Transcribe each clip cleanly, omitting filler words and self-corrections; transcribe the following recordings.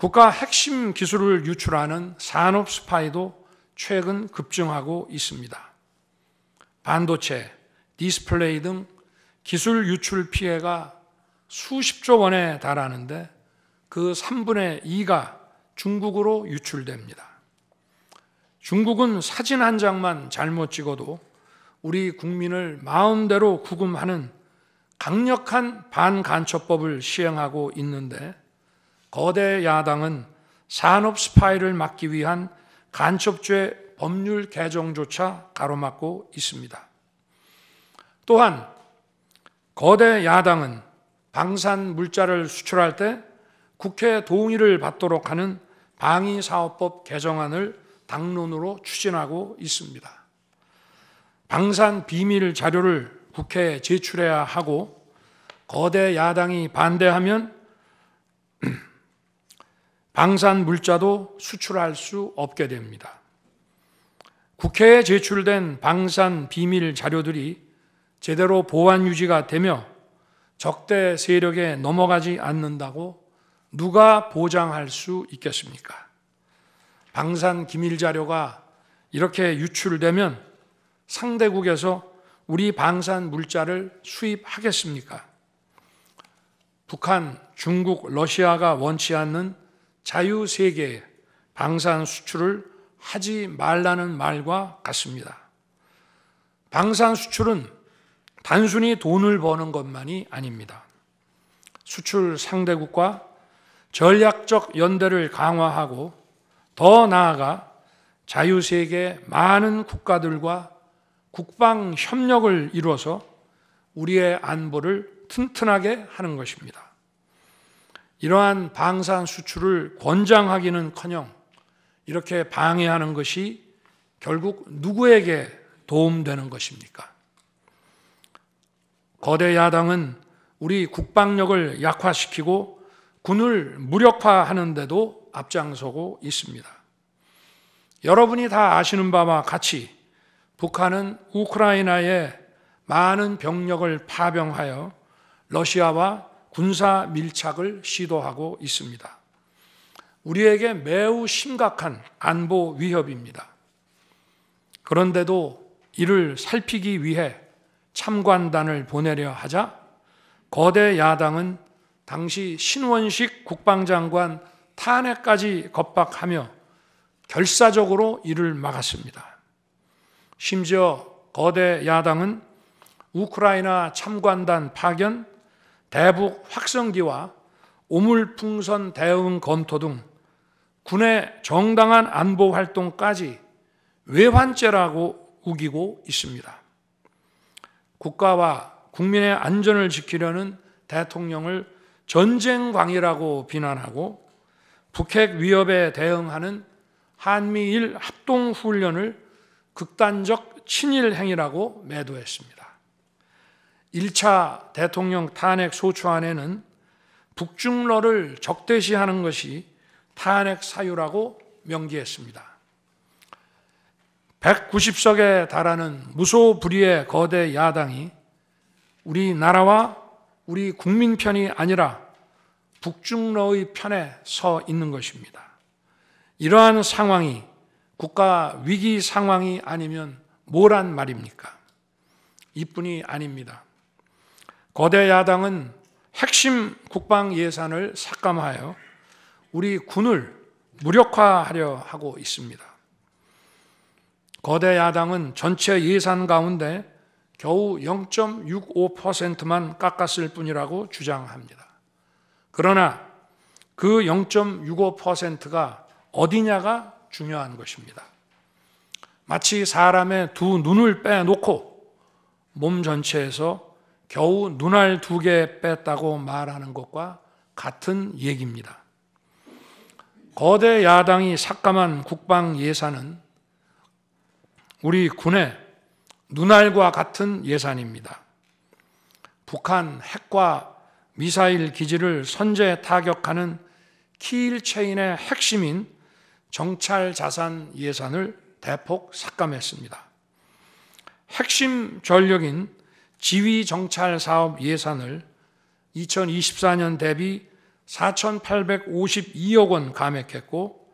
국가 핵심 기술을 유출하는 산업 스파이도 최근 급증하고 있습니다. 반도체, 디스플레이 등 기술 유출 피해가 수십조 원에 달하는데 그 3분의 2가 중국으로 유출됩니다. 중국은 사진 한 장만 잘못 찍어도 우리 국민을 마음대로 구금하는 강력한 반간첩법을 시행하고 있는데 거대 야당은 산업 스파이를 막기 위한 간첩죄 법률 개정조차 가로막고 있습니다. 또한 거대 야당은 방산 물자를 수출할 때 국회 동의를 받도록 하는 방위사업법 개정안을 당론으로 추진하고 있습니다. 방산 비밀 자료를 국회에 제출해야 하고 거대 야당이 반대하면 방산 물자도 수출할 수 없게 됩니다. 국회에 제출된 방산 비밀 자료들이 제대로 보안 유지가 되며 적대 세력에 넘어가지 않는다고 누가 보장할 수 있겠습니까? 방산 기밀 자료가 이렇게 유출되면 상대국에서 우리 방산 물자를 수입하겠습니까? 북한, 중국, 러시아가 원치 않는 자유세계의 방산 수출을 하지 말라는 말과 같습니다. 방산 수출은 단순히 돈을 버는 것만이 아닙니다. 수출 상대국과 전략적 연대를 강화하고 더 나아가 자유세계 많은 국가들과 국방 협력을 이루어서 우리의 안보를 튼튼하게 하는 것입니다. 이러한 방산 수출을 권장하기는커녕 이렇게 방해하는 것이 결국 누구에게 도움되는 것입니까? 거대 야당은 우리 국방력을 약화시키고 군을 무력화하는 데도 앞장서고 있습니다. 여러분이 다 아시는 바와 같이 북한은 우크라이나에 많은 병력을 파병하여 러시아와 군사 밀착을 시도하고 있습니다. 우리에게 매우 심각한 안보 위협입니다. 그런데도 이를 살피기 위해 참관단을 보내려 하자 거대 야당은 당시 신원식 국방장관 탄핵까지 겁박하며 결사적으로 이를 막았습니다. 심지어 거대 야당은 우크라이나 참관단 파견, 대북 확성기와 오물풍선 대응 검토 등 군의 정당한 안보 활동까지 외환죄라고 우기고 있습니다. 국가와 국민의 안전을 지키려는 대통령을 전쟁광이라고 비난하고 북핵 위협에 대응하는 한미일 합동훈련을 극단적 친일 행위라고 매도했습니다. 1차 대통령 탄핵 소추안에는 북중러를 적대시하는 것이 탄핵 사유라고 명기했습니다. 190석에 달하는 무소불위의 거대 야당이 우리나라와 우리 국민 편이 아니라 북중러의 편에 서 있는 것입니다. 이러한 상황이 국가 위기 상황이 아니면 뭐란 말입니까? 이뿐이 아닙니다. 거대 야당은 핵심 국방 예산을 삭감하여 우리 군을 무력화하려 하고 있습니다. 거대 야당은 전체 예산 가운데 겨우 0.65%만 깎았을 뿐이라고 주장합니다. 그러나 그 0.65%가 어디냐가 중요한 것입니다. 마치 사람의 두 눈을 빼놓고 몸 전체에서 겨우 눈알 2개 뺐다고 말하는 것과 같은 얘기입니다. 거대 야당이 삭감한 국방 예산은 우리 군의 눈알과 같은 예산입니다. 북한 핵과 미사일 기지를 선제 타격하는 키일체인의 핵심인 정찰 자산 예산을 대폭 삭감했습니다. 핵심 전력인 지휘 정찰 사업 예산을 2024년 대비 4,852억 원 감액했고,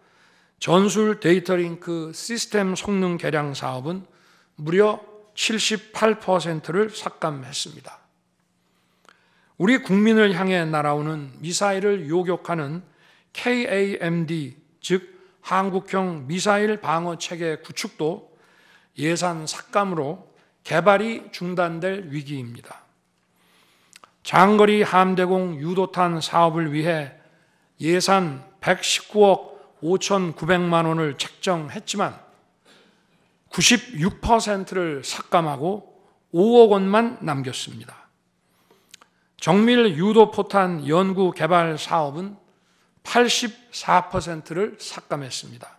전술 데이터링크 시스템 성능 개량 사업은 무려 78%를 삭감했습니다. 우리 국민을 향해 날아오는 미사일을 요격하는 KAMD, 즉 한국형 미사일 방어 체계 구축도 예산 삭감으로 개발이 중단될 위기입니다. 장거리 함대공 유도탄 사업을 위해 예산 119억 5,900만 원을 책정했지만 96%를 삭감하고 5억 원만 남겼습니다. 정밀 유도포탄 연구 개발 사업은 84%를 삭감했습니다.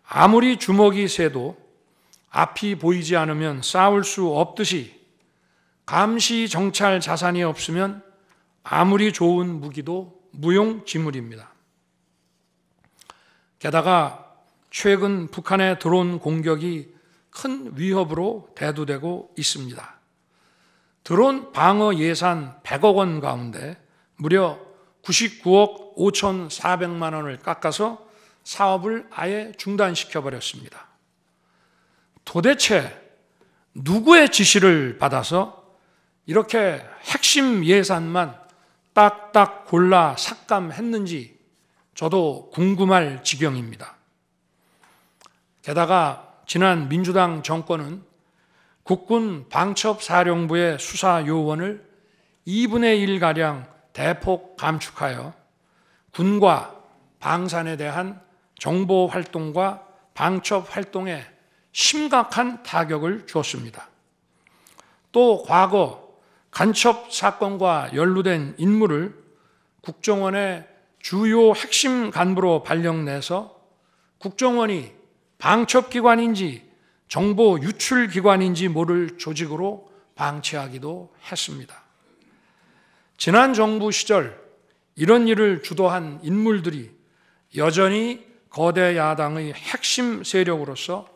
아무리 주먹이 세도 앞이 보이지 않으면 싸울 수 없듯이 감시 정찰 자산이 없으면 아무리 좋은 무기도 무용지물입니다. 게다가 최근 북한의 드론 공격이 큰 위협으로 대두되고 있습니다. 드론 방어 예산 100억 원 가운데 무려 99억 5,400만 원을 깎아서 사업을 아예 중단시켜버렸습니다. 도대체 누구의 지시를 받아서 이렇게 핵심 예산만 딱딱 골라 삭감했는지 저도 궁금할 지경입니다. 게다가 지난 민주당 정권은 국군 방첩사령부의 수사 요원을 2분의 1가량 대폭 감축하여 군과 방산에 대한 정보 활동과 방첩 활동에 심각한 타격을 주었습니다. 또 과거 간첩 사건과 연루된 인물을 국정원의 주요 핵심 간부로 발령내서 국정원이 방첩기관인지 정보 유출기관인지 모를 조직으로 방치하기도 했습니다. 지난 정부 시절 이런 일을 주도한 인물들이 여전히 거대 야당의 핵심 세력으로서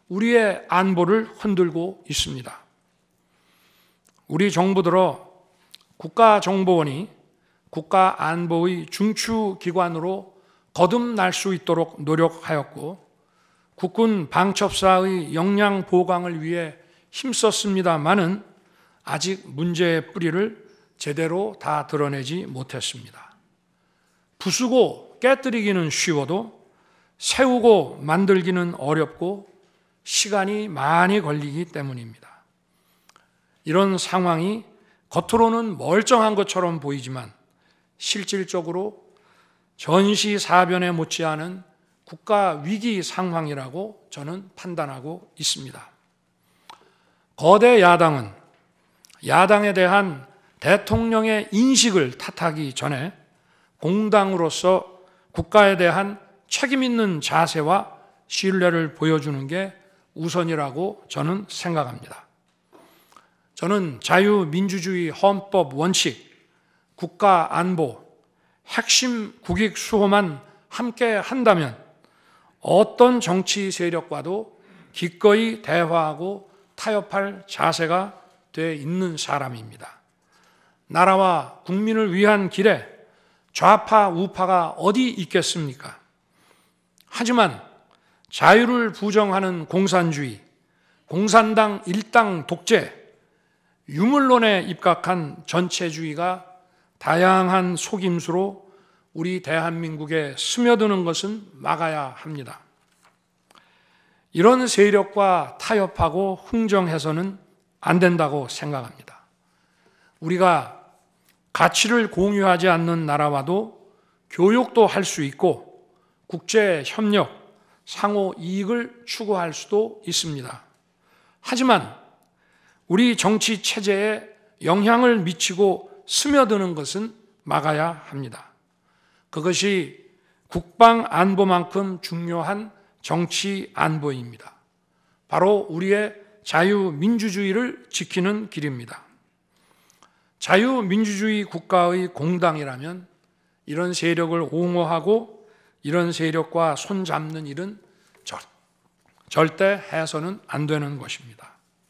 우리의 안보를 흔들고 있습니다. 우리 정부 들어 국가정보원이 국가안보의 중추기관으로 거듭날 수 있도록 노력하였고 국군 방첩사의 역량 보강을 위해 힘썼습니다마는 아직 문제의 뿌리를 제대로 다 드러내지 못했습니다. 부수고 깨뜨리기는 쉬워도 세우고 만들기는 어렵고 시간이 많이 걸리기 때문입니다. 이런 상황이 겉으로는 멀쩡한 것처럼 보이지만 실질적으로 전시사변에 못지않은 국가 위기 상황이라고 저는 판단하고 있습니다. 거대 야당은 야당에 대한 대통령의 인식을 탓하기 전에 공당으로서 국가에 대한 책임 있는 자세와 신뢰를 보여주는 게 우선이라고 저는 생각합니다. 저는 자유민주주의 헌법 원칙, 국가 안보, 핵심 국익 수호만 함께 한다면 어떤 정치 세력과도 기꺼이 대화하고 타협할 자세가 돼 있는 사람입니다. 나라와 국민을 위한 길에 좌파 우파가 어디 있겠습니까? 하지만 자유를 부정하는 공산주의, 공산당 일당 독재, 유물론에 입각한 전체주의가 다양한 속임수로 우리 대한민국에 스며드는 것은 막아야 합니다. 이런 세력과 타협하고 흥정해서는 안 된다고 생각합니다. 우리가 가치를 공유하지 않는 나라와도 교역도 할 수 있고 국제 협력, 상호 이익을 추구할 수도 있습니다. 하지만 우리 정치 체제에 영향을 미치고 스며드는 것은 막아야 합니다. 그것이 국방 안보만큼 중요한 정치 안보입니다. 바로 우리의 자유민주주의를 지키는 길입니다. 자유민주주의 국가의 공당이라면 이런 세력을 옹호하고 이런 세력과 손잡는 일은 절대 해서는 안 되는 것입니다.